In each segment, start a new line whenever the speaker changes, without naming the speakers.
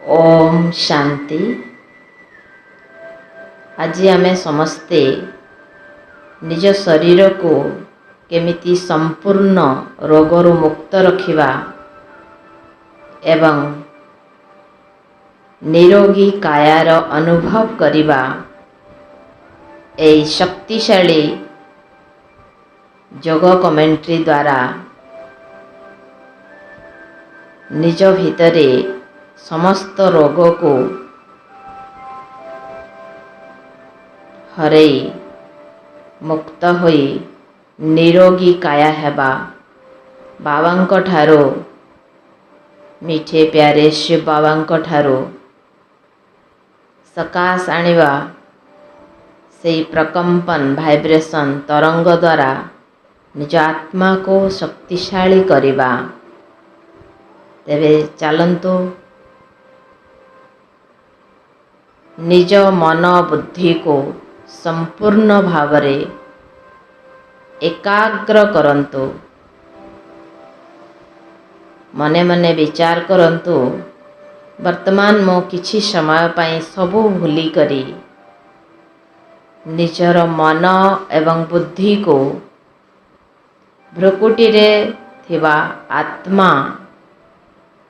ओम शांति। आज आमे समस्ते निज शरीर को केमिति संपूर्ण रोगरु मुक्त रखिबा एवं निरोगी कायार अनुभव करिबा एई शक्तिशाली जोग कमेंट्री द्वारा निज भितरे समस्त रोग को हरई मुक्त होई निरोगी काया हेबा बाबांक ठारो मिठे प्यारे शिव बाबांक ठारो सकाश आनिबा से प्रकंपन वाइब्रेशन तरंग द्वारा निज आत्मा को शक्तिशाली करिबा। तेबे चलंतु निज मन बुद्धि को संपूर्ण भावरे एकाग्र करंतु। मने मने विचार करंतु वर्तमान मो किछि समय पाई सबु भूली करी निजर मन एवं बुद्धि को भ्रुकुटी रे थिबा आत्मा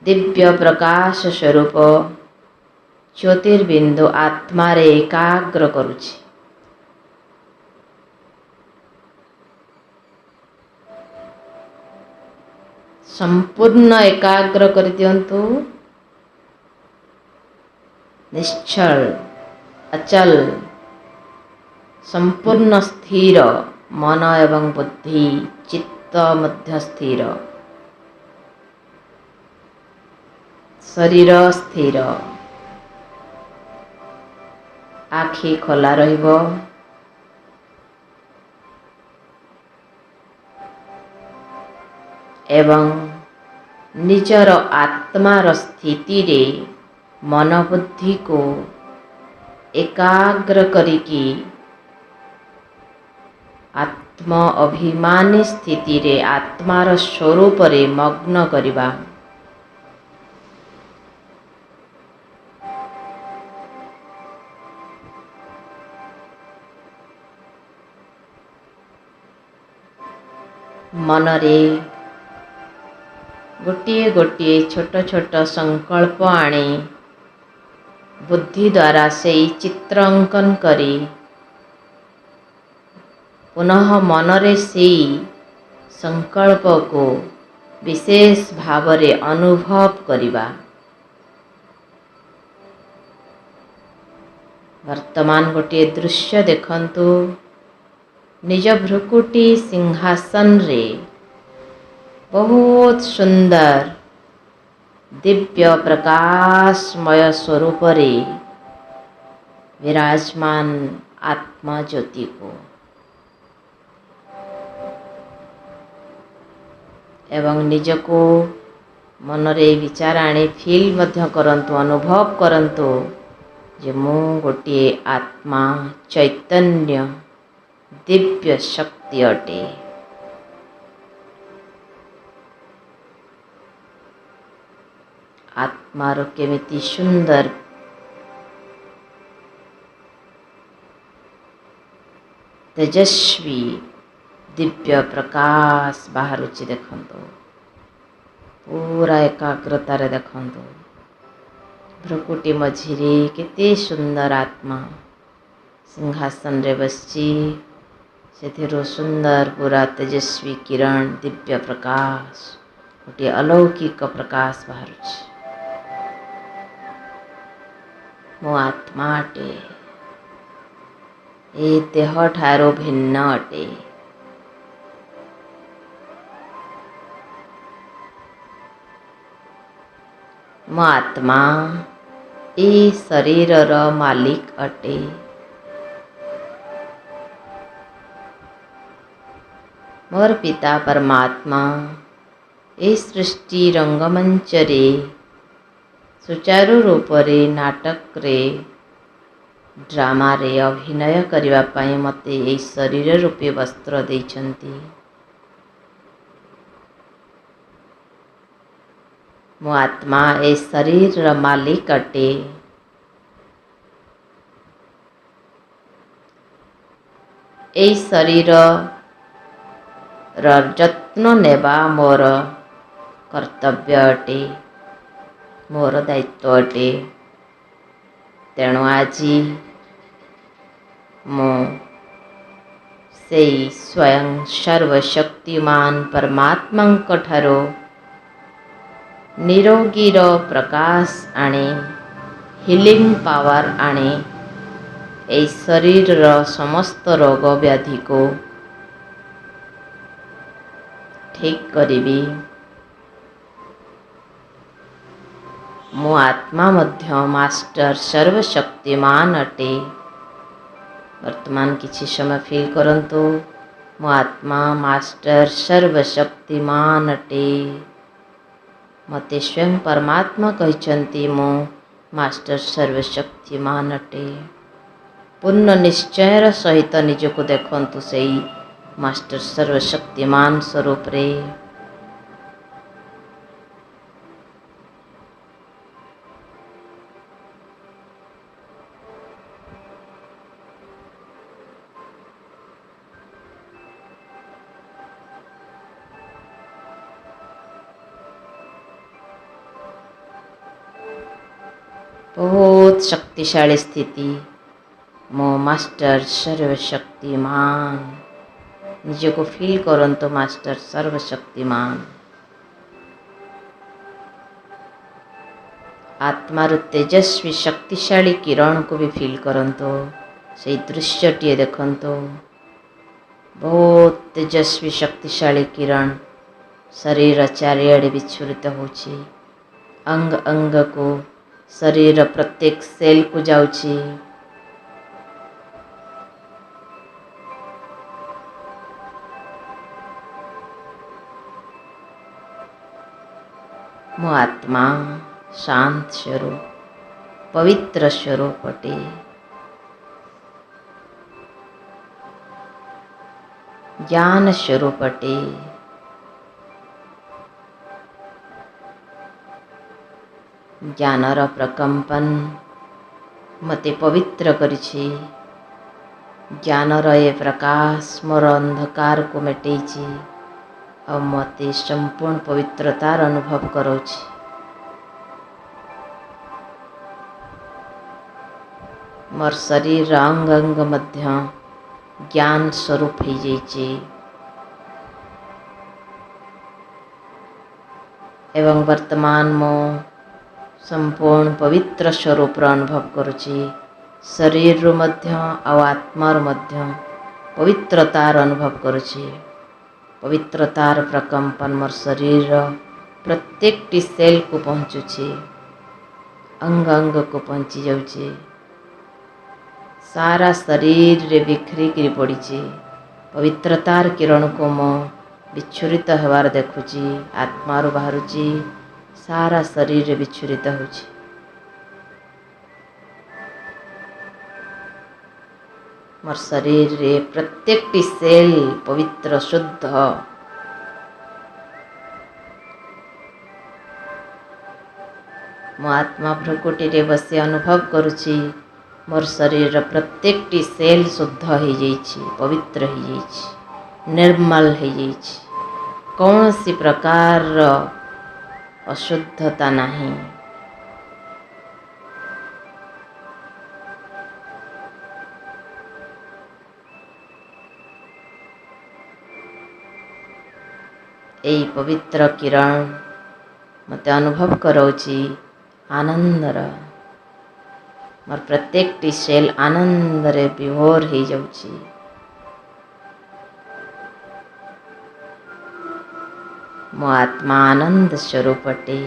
दिव्य प्रकाश स्वरूप ज्योतिर्बिंदु आत्मा रे एकाग्र करुछि। संपूर्ण एकाग्र कर दियंतु। निश्चल अचल संपूर्ण स्थिर मन एवं बुद्धि चित्त मध्य स्थिर, शरीर स्थिर, आखि खोला रहिबो। एवं निजर आत्मार स्थिति रे मन बुद्धि को एकाग्र करिकी आत्म अभिमानी स्थिति रे आत्मार स्वरूप रे मग्न करिबा। मनरे गोटिए गोटिए छोट छोट संकल्प आनी बुद्धि द्वारा से चित्र अंकन करी पुनः मनरे से संकल्प को विशेष भावरे अनुभव करिबा। वर्तमान गोटिए दृश्य देखंतु। निज भ्रुकुटी सिंहासन रे बहुत सुंदर दिव्य प्रकाशमय स्वरूप रे विराजमान आत्मा ज्योति को एवं निज को मनरे विचार आने फील मध्य करंतु, अनुभव करंतु जे मु गोटे आत्मा चैतन्य दिव्य शक्ति अटे। आत्मार केमिति सुंदर तेजस्वी दिव्य प्रकाश बाहरुची देखंतु। पूरा एकाग्रता रे देखंतु। भ्रुकुटी मझिरे केते सुंदर आत्मा सिंहासन रे बसची। सेथिरो सुंदर पूरा तेजस्वी किरण दिव्य प्रकाश गोटे अलौकिक प्रकाश बाहरुची। मो आत्मा अटे ए देह ठारो भिन्न अटे। मो आत्मा ए शरीरर मालिक अटे। मोर पिता परमात्मा ए सृष्टि रंगमंच रे सुचारू रूप रे नाटक रे ड्रामा रे अभिनय करिबा पाई मते ए शरीर रूपे वस्त्र देइछंती। । । । । । । । । । । । । । । । । । । । । । । । । । । । । । । । । । । । । । । । । । । । । । । । । । । । । । । । । मो आत्मा ए शरीर मालिक अटे। ए शरीर जत्न नेबा मोर कर्तव्य अटे, मोर दायित्व अटे। तेणु आज मु सेई स्वयं सर्वशक्तिमान परमात्मा ठारो निरोगीर प्रकाश आणे, हिलिंग पावर आणे। ए शरीर समस्त रोग व्याधि को ठीक करिबी। मो आत्मा मध्य मास्टर सर्वशक्तिमान अटे। वर्तमान किछि समय फील करंतु, मो आत्मा मास्टर सर्वशक्तिमान अटे। मते स्वयं परमात्मा कहिचंती मो मास्टर सर्वशक्तिमान अटे। पूर्ण निश्चयर सहित निजको देखंतु सेई मास्टर सर्वशक्तिमान स्वरूप रे। बहुत शक्तिशाली स्थिति। मो मास्टर सर्वशक्तिमान निजको फील करंतु मास्टर सर्वशक्तिमान। आत्मार तेजस्वी शक्तिशाली किरण को भी फील करंतु। से दृश्यटी देखंतु। बहुत तेजस्वी शक्तिशाली किरण शरीर चारिआडे विच्छुरित होछि। अंग अंग को शरीर प्रत्येक सेल को जाउछि। मो आत्मा शांत स्वरूप पवित्र स्वरूप अटे। ज्ञान स्वरूप अटे। ज्ञानर प्रकंपन मते पवित्र करिछि। ज्ञानर ए प्रकाश मोर अंधकार को मेटेछि और मते संपूर्ण पवित्रतार अनुभव करोछि। मोर शरीर अंग अंग मध्य ज्ञान स्वरूप हो जाइछि एवं वर्तमान मो संपूर्ण पवित्र स्वरूप अनुभव करुछि। शरीर मध्य और आत्मार मध्य पवित्रतार अनुभव करुछि। पवित्रतार प्रकंपन मोर शरीर प्रत्येक टी सेल को पहुँचुछि। अंग अंग को पहुँची जाउछि। सारा शरीर रे बिखरी कर पड़ी। पवित्रतार किरण को मो विच्छुरित होवार देखुछि। आत्मार बाहरुछि। सारा शरीर रे विच्छुरित होछि। मोर शरीर रे प्रत्येक टी सेल पवित्र शुद्ध। मो आत्मा भ्रुकुटी रे बसी अनुभव करुछि। मोर शरीर प्रत्येक टी सेल शुद्ध हो जाइछि, पवित्र हो जाइछि, निर्मल हो जाइछि। कौनसी प्रकार अशुद्धता नहीं। एई पवित्र किरण मते अनुभव करौछि आनंदर। मोर प्रत्येक टी सेल आनंद रे विभोर हो जाउछि। मो आत्मा आनंद स्वरूप अटे।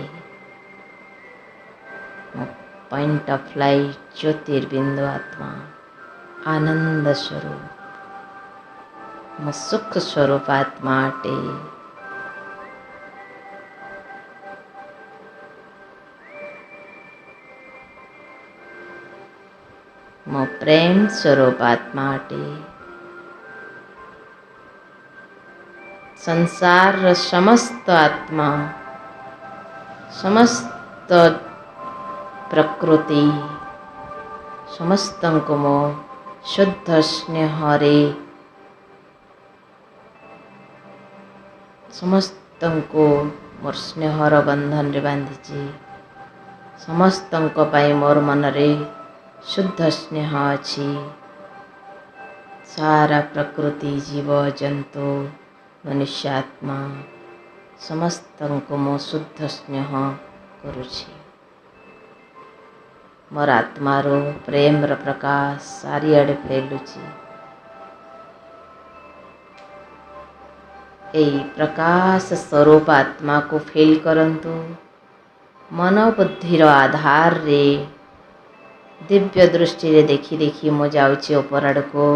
मो पॉइंट ऑफ लाइट ज्योतिर्बिंदु आत्मा आनंद स्वरूप। मो सुख स्वरूप आत्मा अटे। मो प्रेम स्वरूप आत्मा अटे। संसार समस्त आत्मा समस्त प्रकृति समस्तଙ୍କୁ ମୋ शुद्ध स्नेहरे ସମସ୍ତଙ୍କୁ ମୋର ସ୍ନେହର ବନ୍ଧନରେ ବାନ୍ଧିଛି। ସମସ୍ତଙ୍କ ପାଇଁ ମୋର ମନରେ शुद्ध स्नेह ଅଛି। सारा प्रकृति जीव जंतु मनुष्यात्मा समस्तଙ୍କୁ ମୁଁ शुद्ध स्नेह କରୁଛି। ମୋର ଆତ୍ମାରୁ ପ୍ରେମର ପ୍ରକାଶ ଚାରିଆଡ଼େ ଫେଲୁଛି। ଏହି ପ୍ରକାଶ ସ୍ୱରୂପ ଆତ୍ମାକୁ ଫିଲ୍ କରନ୍ତୁ। ମନ ବୁଦ୍ଧିର ଆଧାରରେ ଦିବ୍ୟ ଦୃଷ୍ଟିରେ ଦେଖି ଦେଖି ମୁଁ ଯାଉଛି ଉପର ଆଡ଼କୁ।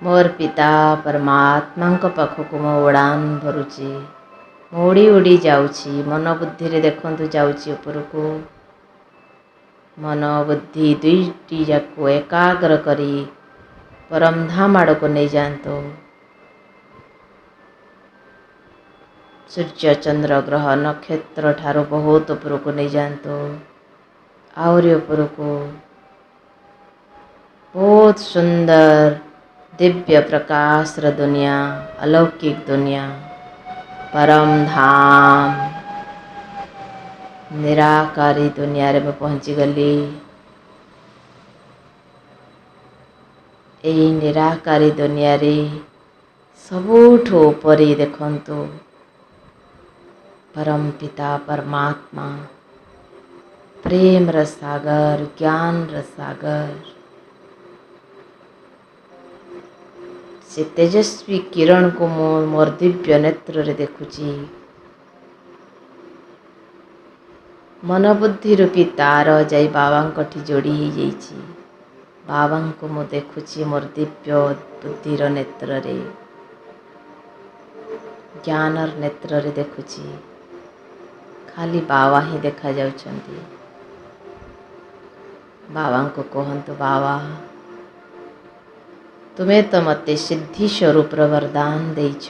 ମୋର ପିତା ପରମାତ୍ମାଙ୍କ ପାଖକୁ ମୁଁ ଉଡ଼ାନ ଭରୁଛି। ମୁଁ ଉଡ଼ି ଉଡ଼ି ଯାଉଛି। ମନ ବୁଦ୍ଧିରେ ଦେଖନ୍ତୁ ଯାଉଛି ଉପରକୁ। ମନ ବୁଦ୍ଧି ଦୁଇଟି ଯାକୁ ଏକାଗ୍ର କରି ପରମଧାମ ଆଡ଼କୁ ନେଇଯାଆନ୍ତୁ। ସୂର୍ଯ୍ୟ ଚନ୍ଦ୍ର ଗ୍ରହ ନକ୍ଷତ୍ର ଠାରୁ ବହୁତ ଉପରକୁ ନେଇଯାଆନ୍ତୁ। ଆହୁରି ଉପରକୁ ବହୁତ ସୁନ୍ଦର दिव्य प्रकाशर दुनिया अलौकिक दुनिया परम धाम निराकारी दुनिया रे मैं पहुँची गली। यही निराकारी दुनिया रे सबुठु उपरे देखंतु परम पिता परमात्मा प्रेम रसागर ज्ञान रसागर से तेजस्वी किरण को मोर दिव्य नेत्र रे देखुची। मन बुद्धि रूपी तार जाई बाबा जोड़ी ही जाइछि। बाबा को मु देखुची मोर दिव्य बुद्धिर नेत्र रे ज्ञानर नेत्र रे देखुची। खाली बाबा ही देखा जाउछंती। बाबा को कहंतु बाबा तुम्हें तो मते सिद्धि स्वरूप वरदान देइछ।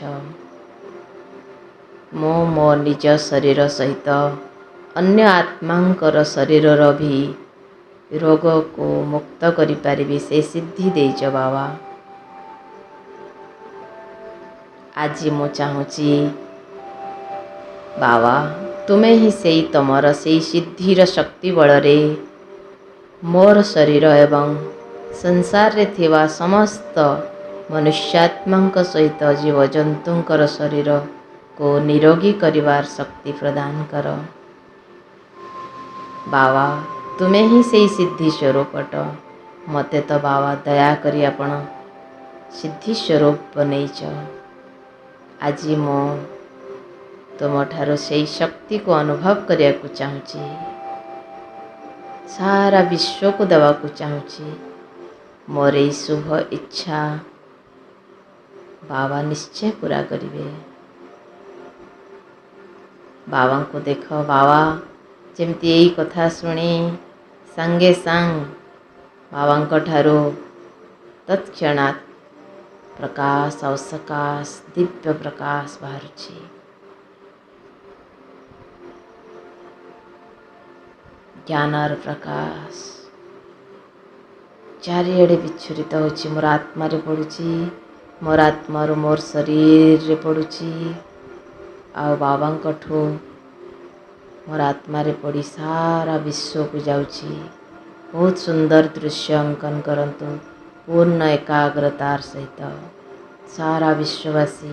मो निज शरीर सहित अन्य आत्मांकर शरीर भी रोग को मुक्त करि पारिबी से सिद्धि देइछ बाबा। आज मु चाहूची बाबा तुम्हें ही सेई तमर सेई सिद्धिर शक्ति बलरे मोर शरीर एवं संसार रे थिवा समस्त मनुष्यात्मांक सहित जीवजंतुंकर शरीर को निरोगी करिवार शक्ति प्रदान कर। बाबा तुम्हें ही सेई सिद्धि स्वरूपट मते तो बाबा दया करी आपण सिद्धि स्वरूप बनैछ। आज मो तुम ठारो सेई शक्ति को अनुभव करिया को चाहूची। सारा विश्व को देवा को चाहूची। मोर ई शुभ इच्छा बाबा निश्चय पूरा करिवे। बाबा को देख बाबा जेमती यही कथा शुणी संगे संग बाबा ठारो तत्क्षणात् प्रकाश और सकाश दिव्य प्रकाश बाहरुछि। ज्ञानर प्रकाश चारिआडे विच्छुरित होछि। मोर आत्मा रे पड़ुछि। मोर आत्मा रो मोर शरीर रे पड़ुछि। आ बाबा ठो मोर आत्मा रे पड़ी सारा विश्व को जाउछि। बहुत सुंदर दृश्य अंकन करंतु पूर्ण एकाग्रतार सहित सारा विश्ववासी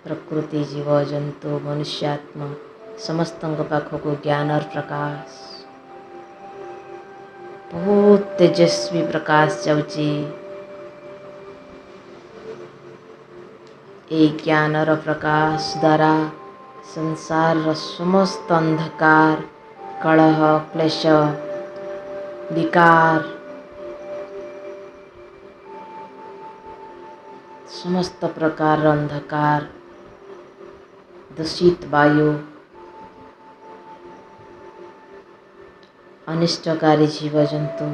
प्रकृति जीव जंतु मनुष्यात्मा समस्तंक पाखको ज्ञानर प्रकाश बहुत तेजस्वी प्रकाश जाउची। ए ज्ञानर प्रकाश द्वारा संसार समस्त अंधकार कलह क्लेश विकार समस्त प्रकार अंधकार दूषित वायु अनिष्टकारी जीवजंतु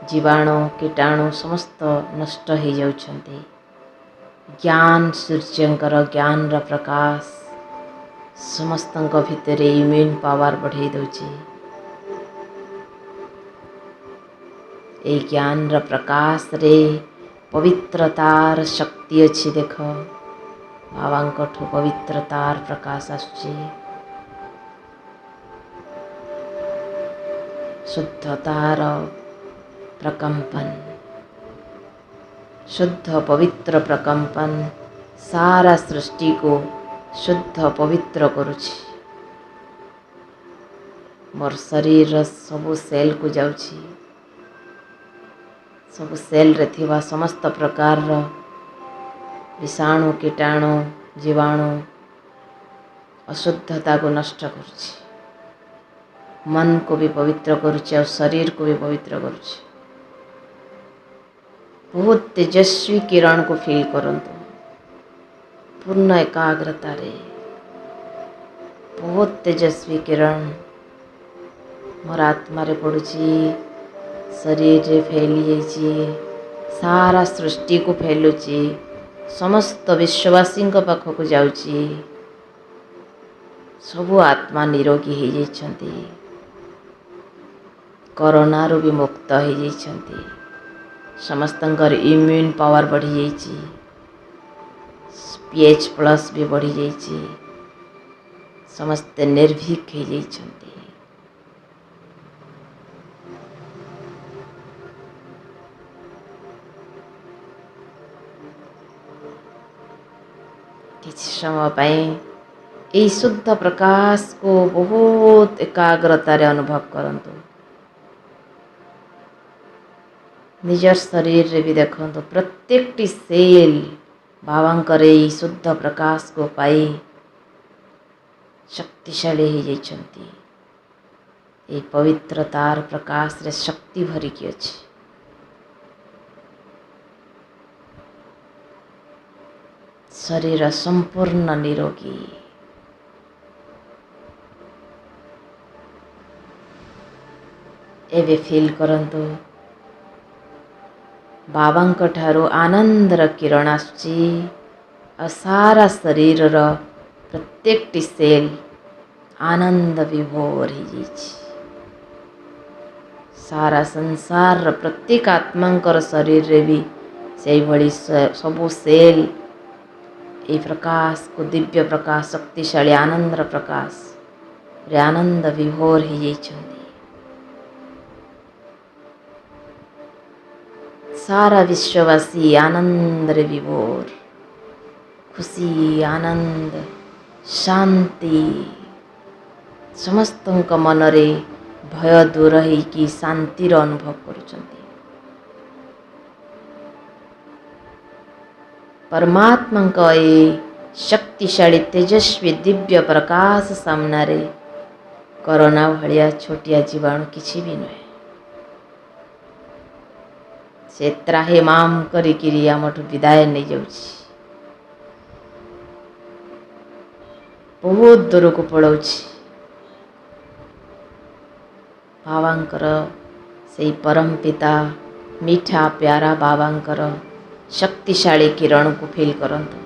जीवाणु कीटाणु समस्त नष्ट हो जाउछन्ति। ज्ञान सूर्यंकर ज्ञान प्रकाश समस्तଙ୍କ ଭିତରେ ଇମ୍ୟୁନ୍ ପାୱାର ବଢ଼େଇ ଦେଉଛି। এই ଜ୍ଞାନର ପ୍ରକାଶରେ ପବିତ୍ରତାର ଶକ୍ତି ଅଛି। ଦେଖ, ବାବାଙ୍କଠୁ ପବିତ୍ରତାର ପ୍ରକାଶ ଆସୁଛି, शुद्धतार प्रकंपन, शुद्ध पवित्र प्रकंपन सारा सृष्टि को शुद्ध पवित्र करुछि। मोर शरीर सबु सेल को जाउछि, सबु सेल रे थिबा समस्त प्रकार विषाणु कीटाणु जीवाणु अशुद्धता को नष्ट करुछि। मन को भी पवित्र करुछि और शरीर को भी पवित्र करुछि। बहुत तेजस्वी किरण को फील करंतु, पूर्ण एकाग्रता रे बहुत तेजस्वी किरण मोर आत्मा रे पड़ुछि, शरीर रे फैली जाइछि, सारा सृष्टि को फैलुछि, समस्त विश्ववासी पाखक जाउछि। सबु आत्मा निरोगी हो जाइछन्ति, कोरोना रू भी मुक्त हो जाइछन्ति, समस्तंकर इम्यून पावर बढ़ी जाइछि, पीएच प्लस भी बढ़ी जाइछि, समस्त निर्भीक हो जाइछन्ति। किछि समय पई एई शुद्ध प्रकाश को बहुत एकाग्रता रे अनुभव करंतु। निजर शरीर रे भी देखंतु, प्रत्येक सेल बाबांकर एई शुद्ध प्रकाश को पाई शक्तिशाली हो जाइछन्ति। एई पवित्रतार प्रकाश रे शक्ति भरिकी अछि। शरीर संपूर्ण निरोगी। एबे फील करंतु, बाबांक ठारू आनंदर किरण आसुची और सारा शरीर रो प्रत्येक सेल आनंद विभोर हो जाइछि। सारा संसार रो प्रत्येक आत्मांकर शरीर रे भी से भली सबु सेल ए प्रकाश को दिव्य प्रकाश शक्तिशाली आनंदर प्रकाश रे आनंद विभोर हो जाइछन्ति। सारा विश्ववासी आनंद रे विभोर, खुशी आनंद शांति, समस्तंक मनरे भय दूर होइकी शांतिर अनुभव करुचन्ति। परमात्मांक ए शक्तिशाली तेजस्वी दिव्य प्रकाश सामने कोरोना भलिया छोटिया जीवाणु किछि भी नुहे। से त्राहे माम करिकिरी आमठु विदाय नहीं जाउछि, बहुत दूर को पड़ाउछि। बाबांकर से परम पिता मीठा प्यारा बाबांकर शक्तिशाली किरण को फील करंतु,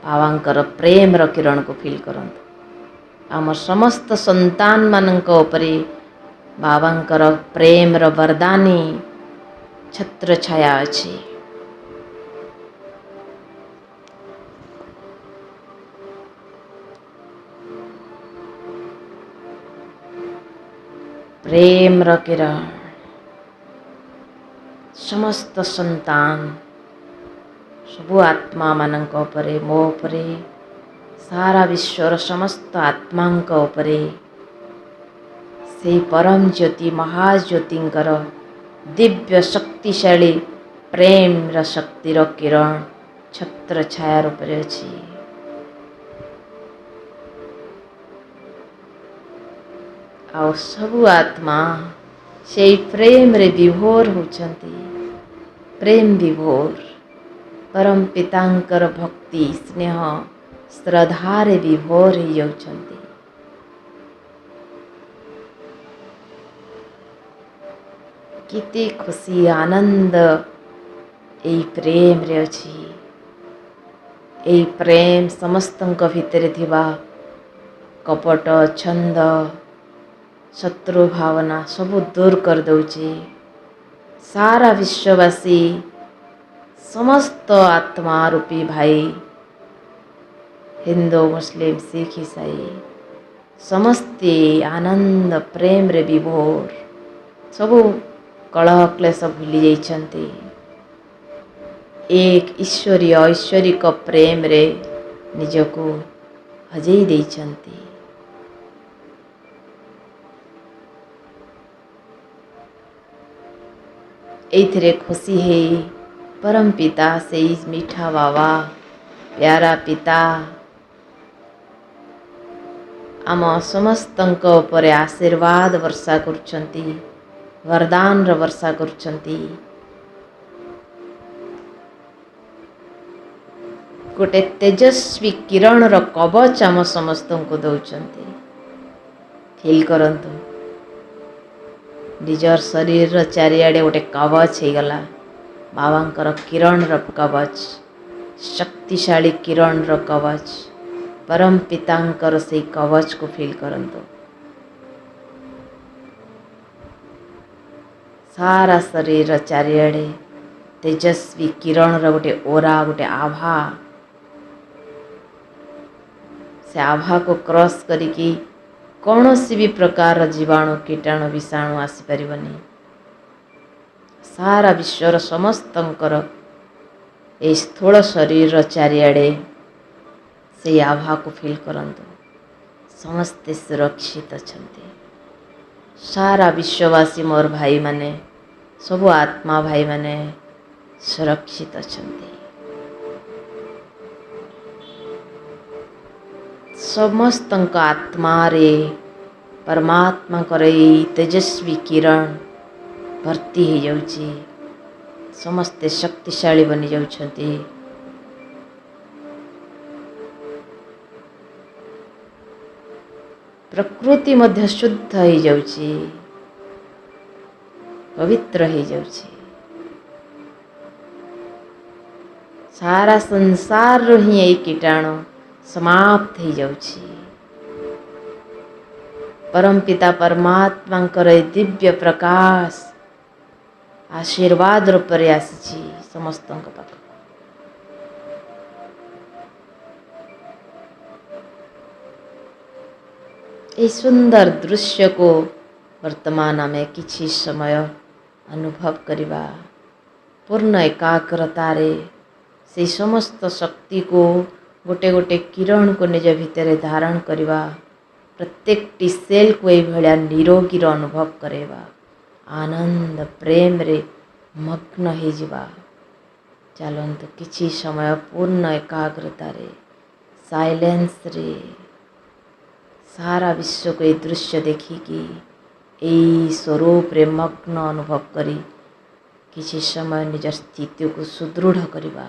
बाबांकर प्रेम रो किरण को फील करंतु। आम समस्त संतान मानक उपरे बाबांकर प्रेम रो वरदानी छत्र छाया अछि। प्रेम रो किरण समस्त संतान सबु आत्मा मानक उपरे, मो उपरे, सारा विश्वर समस्त आत्मांक उपरे से परम ज्योति महाज्योतिंकर दिव्य शक्तिशाली प्रेम र शक्ति रो किरण छत्र छाया रूपरे अछि। आउ सबु आत्मा से प्रेम रे विभोर होचंती। प्रेम विभोर परम पितांकर भक्ति स्नेह श्रद्धा रे विभोर हो जाउछंती। किते खुशी आनंद एई प्रेम रे अछि। एई प्रेम समस्तंक भितरे थिबा कपट छंद शत्रु भावना सबू दूर कर दौची। सारा विश्ववासी समस्त आत्मा रूपी भाई हिंदू मुस्लिम सिख ईसाई समस्ते आनंद प्रेम रे विभोर सबू कलह क्लेश भूली जाइछन्ति। एक ईश्वरीय ऐश्वरिक प्रेम रे निजको हजेई देइछन्ति। एथिरे खुशी है परम पिता से मीठा बाबा प्यारा पिता आम समस्तंक उपरे आशीर्वाद वर्षा करुछन्ति, वरदान र वर्षा करुछन्ति। गोटे तेजस्वी किरण र कवच आम समस्त को दौरान फील करंतु। निजर शरीर र चारिआडे गोटे कवच हो गला बाबांकर किरण र कवच, शक्तिशाली किरण र कवच, परम पितांकर से कवच को फील करंतु। सारा शरीर र चारिआडे तेजस्वी किरण र गोटे ओरा गोटे आभा, से आभा को क्रॉस करिकी कौन सी भी प्रकार जीवाणु कीटाणु विषाणु आसी परिबनी। सारा विश्वर समस्तंकर ए स्थूल शरीर चारिआडे से आभा को फील करंतु। समस्ते सुरक्षित अछंती। सारा विश्ववासी मोर भाई माने सबु आत्मा भाई माने सुरक्षित अछंती। समस्तंक आत्मा रे परमात्मा करे तेजस्वी किरण भर्ती हो जाउची। समस्ते शक्तिशाली बनी जाउछंती। प्रकृति मध्य शुद्ध हो जाउची, पवित्र हो जाउची। सारा संसार रो ही ए कीटाणु समाप्त हो जाउची। परम पिता परमात्मा करे दिव्य प्रकाश आशीर्वाद रूप में आसी समस्त पाख। ये सुंदर दृश्य को वर्तमान में किछि समय अनुभव करिबा। पूर्ण एकाग्रता रे से समस्त शक्ति को गोटे गोटे किरण को निज भितर धारण करिबा। प्रत्येक टी सेल को ये भलिया निरोगी रो अनुभव करेबा। आनंद प्रेम रे मग्न हो जिबा। चलंतु किछि समय पूर्ण एकाग्रता रे साइलेंस रे सारा विश्व को ये दृश्य देखिकी यही स्वरूप रे मग्न अनुभव करी किछि समय निज स्थिति को सुदृढ़ करिबा।